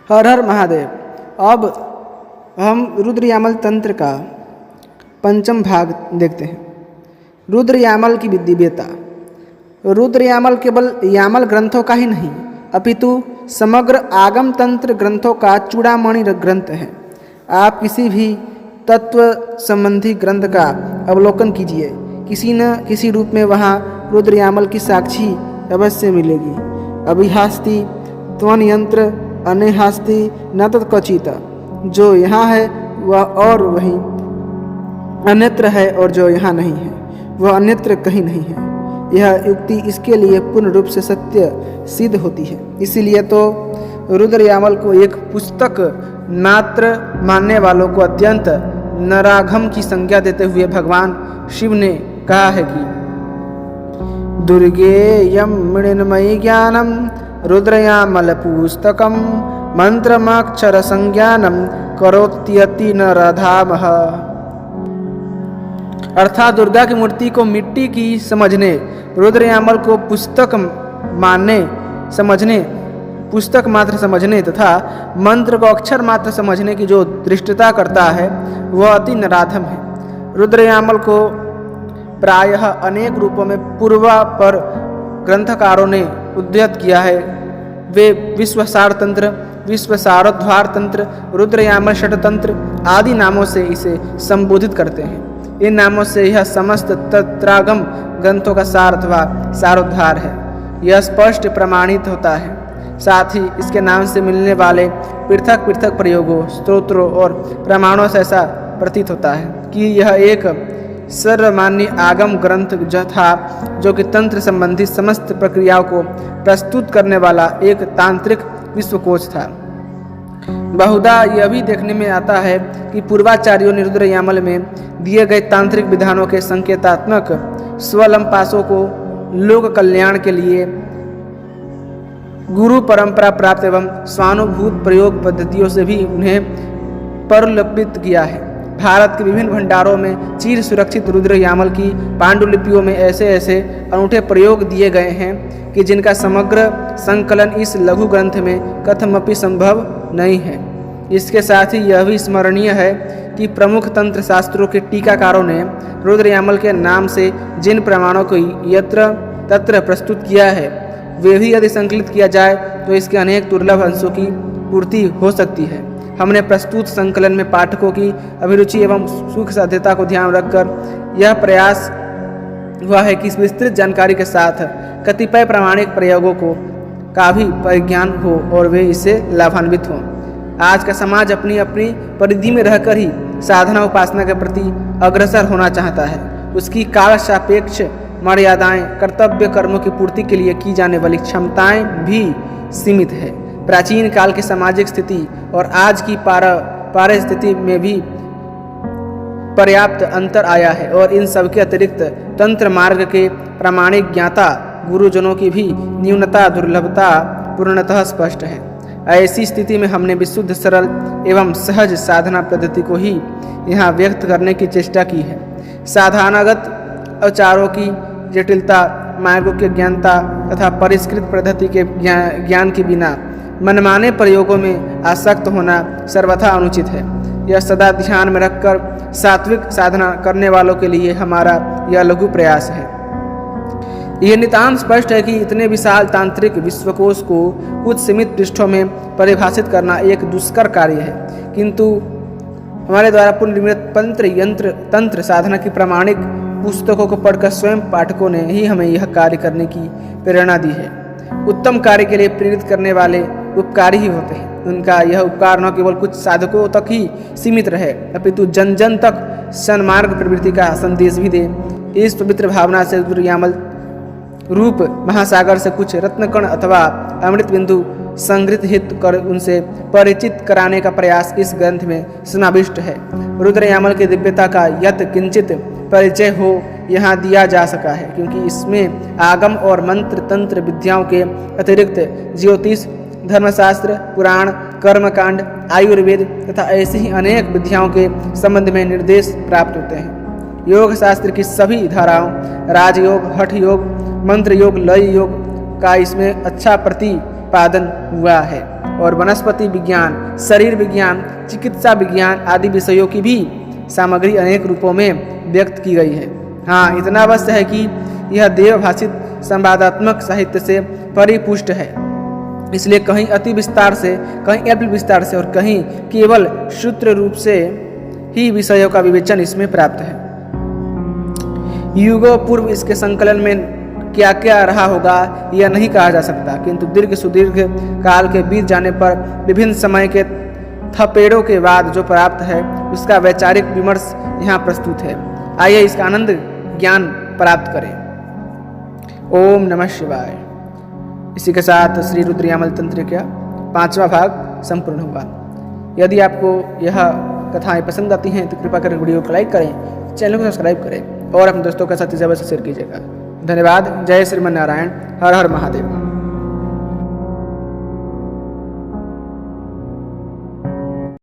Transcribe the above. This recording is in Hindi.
हर हर महादेव। अब हम रुद्र यामल तंत्र का पंचम भाग देखते हैं। रुद्र यामल की दिव्यता। रुद्र यामल केवल यामल ग्रंथों का ही नहीं अपितु समग्र आगम तंत्र ग्रंथों का चूड़ामणि ग्रंथ है। आप किसी भी तत्व संबंधी ग्रंथ का अवलोकन कीजिए, किसी न किसी रूप में वहाँ रुद्र यामल की साक्षी अवश्य मिलेगी। अभिहास्ति त्वन यंत्र अनेहास्ति न तत्क्वचित। जो यहाँ है वह और वहीं अन्यत्र है, और जो यहाँ नहीं है वह अन्यत्र कहीं नहीं है। यह युक्ति इसके लिए पूर्ण रूप से सत्य सिद्ध होती है। इसीलिए तो रुद्र यामल को एक पुस्तक मात्र मानने वालों को अत्यंत नराघम की संज्ञा देते हुए भगवान शिव ने कहा है कि दुर्गेयं मृण्मयी ज्ञानम रुद्रयामल पुस्तकम मंत्रमाक्षर संज्ञानम करोत्यति नरधामः। अर्थात दुर्गा की मूर्ति को मिट्टी की समझने, रुद्र यामल को पुस्तक मात्र समझने तथा मंत्र को अक्षर मात्र समझने की जो दृष्टता करता है वह अति नराधम है। रुद्र यामल को प्रायः अनेक रूपों में पूर्वापर ग्रंथकारों ने उद्धृत किया है। वे विश्वसार तंत्र, विश्वसारोद्धार तंत्र, रुद्र यामल षटतंत्र आदि नामों से इसे संबोधित करते हैं। इन नामों से यह समस्त तंत्रागम ग्रंथों का सार अथवा सारोद्धार है, यह स्पष्ट प्रमाणित होता है। साथ ही इसके नाम से मिलने वाले पृथक पृथक प्रयोगों, स्तोत्रों और प्रमाणों से ऐसा प्रतीत होता है कि यह एक सर्वमान्य आगम ग्रंथ था, जो कि तंत्र संबंधी समस्त प्रक्रियाओं को प्रस्तुत करने वाला एक तांत्रिक विश्वकोश था। बहुधा यह भी देखने में आता है कि पूर्वाचार्यों ने रुद्र यामल में दिए गए तांत्रिक विधानों के संकेतात्मक स्वलंपासों को लोक कल्याण के लिए गुरु परंपरा प्राप्त एवं स्वानुभूत प्रयोग पद्धतियों से भी उन्हें परलपित किया है। भारत के विभिन्न भंडारों में चिर सुरक्षित रुद्र यामल की पांडुलिपियों में ऐसे ऐसे अनूठे प्रयोग दिए गए हैं कि जिनका समग्र संकलन इस लघु ग्रंथ में कथमपि संभव नहीं है। इसके साथ ही यह भी स्मरणीय है कि प्रमुख तंत्र शास्त्रों के टीकाकारों ने रुद्र यामल के नाम से जिन प्रमाणों को यत्र तत्र प्रस्तुत किया है, वे भी यदि संकलित किया जाए तो इसके अनेक दुर्लभ अंशों की पूर्ति हो सकती है। हमने प्रस्तुत संकलन में पाठकों की अभिरुचि एवं सुख साध्यता को ध्यान रखकर यह प्रयास हुआ है कि इस विस्तृत जानकारी के साथ कतिपय प्रामाणिक प्रयोगों का भी परिज्ञान हो और वे इससे लाभान्वित हों। आज का समाज अपनी अपनी परिधि में रहकर ही साधना उपासना के प्रति अग्रसर होना चाहता है। उसकी काल सापेक्ष मर्यादाएं, कर्तव्य कर्मों की पूर्ति के लिए की जाने वाली क्षमताएं भी सीमित है। प्राचीन काल की सामाजिक स्थिति और आज की पारिस्थिति में भी पर्याप्त अंतर आया है, और इन सब के अतिरिक्त तंत्र मार्ग के प्रामाणिक ज्ञाता गुरुजनों की भी न्यूनता दुर्लभता पूर्णतः स्पष्ट है। ऐसी स्थिति में हमने विशुद्ध सरल एवं सहज साधना पद्धति को ही यहाँ व्यक्त करने की चेष्टा की है। साधनागत औचारों की जटिलता, मार्गों की ज्ञानता तथा परिष्कृत पद्धति के ज्ञान के बिना मनमाने प्रयोगों में आसक्त होना सर्वथा अनुचित है। यह सदा ध्यान में रखकर सात्विक साधना करने वालों के लिए हमारा यह लघु प्रयास है। यह नितांत स्पष्ट है कि इतने विशाल तांत्रिक विश्वकोश को कुछ सीमित पृष्ठों में परिभाषित करना एक दुष्कर कार्य है, किंतु हमारे द्वारा पुनर्निर्मित तंत्र साधना की प्रामाणिक पुस्तकों को पढ़कर स्वयं पाठकों ने ही हमें यह कार्य करने की प्रेरणा दी है। उत्तम कार्य के लिए प्रेरित करने वाले उपकारी ही होते हैं। उनका यह उपकार न केवल कुछ साधकों तक ही सीमित रहे अपितु जन जन तक सन्मार्ग प्रवृत्ति का संदेश भी दे। इस पवित्र भावना से रुद्र यामल रूप महासागर से कुछ रत्नकण अथवा अमृत बिंदु संग्रहित कर उनसे परिचित कराने का प्रयास इस ग्रंथ में समाविष्ट है। रुद्र यामल की दिव्यता का यत किंचित परिचय हो यहाँ दिया जा सका है, क्योंकि इसमें आगम और मंत्र तंत्र विद्याओं के अतिरिक्त ज्योतिष, धर्मशास्त्र, पुराण, कर्मकांड, आयुर्वेद तथा ऐसी ही अनेक विद्याओं के संबंध में निर्देश प्राप्त होते हैं। योग शास्त्र की सभी धाराओं, राजयोग, हठ योग, मंत्र योग, लय योग का इसमें अच्छा प्रतिपादन हुआ है। और वनस्पति विज्ञान, शरीर विज्ञान, चिकित्सा विज्ञान आदि विषयों की भी सामग्री अनेक रूपों में व्यक्त की गई है। हाँ, इतना अवश्य है कि यह देवभाषित संवादात्मक साहित्य से परिपुष्ट है, इसलिए कहीं अति विस्तार से, कहीं अल्प विस्तार से और कहीं केवल सूत्र रूप से ही विषयों का विवेचन इसमें प्राप्त है। युगों पूर्व इसके संकलन में क्या क्या रहा होगा यह नहीं कहा जा सकता, किंतु दीर्घ सुदीर्घ काल के बीत जाने पर विभिन्न समय के थपेड़ों के बाद जो प्राप्त है उसका वैचारिक विमर्श यहाँ प्रस्तुत है। आइए इसका आनंद ज्ञान प्राप्त करें। ओम नमः शिवाय। इसी के साथ श्री रुद्रयामल तंत्र का 5वां भाग संपूर्ण हुआ। यदि आपको यह कथाएं पसंद आती हैं तो कृपा कर वीडियो को लाइक करें, चैनल को सब्सक्राइब करें और अपने दोस्तों के साथ ज़्यादा से शेयर कीजिएगा। धन्यवाद। जय श्रीमन नारायण। हर हर महादेव।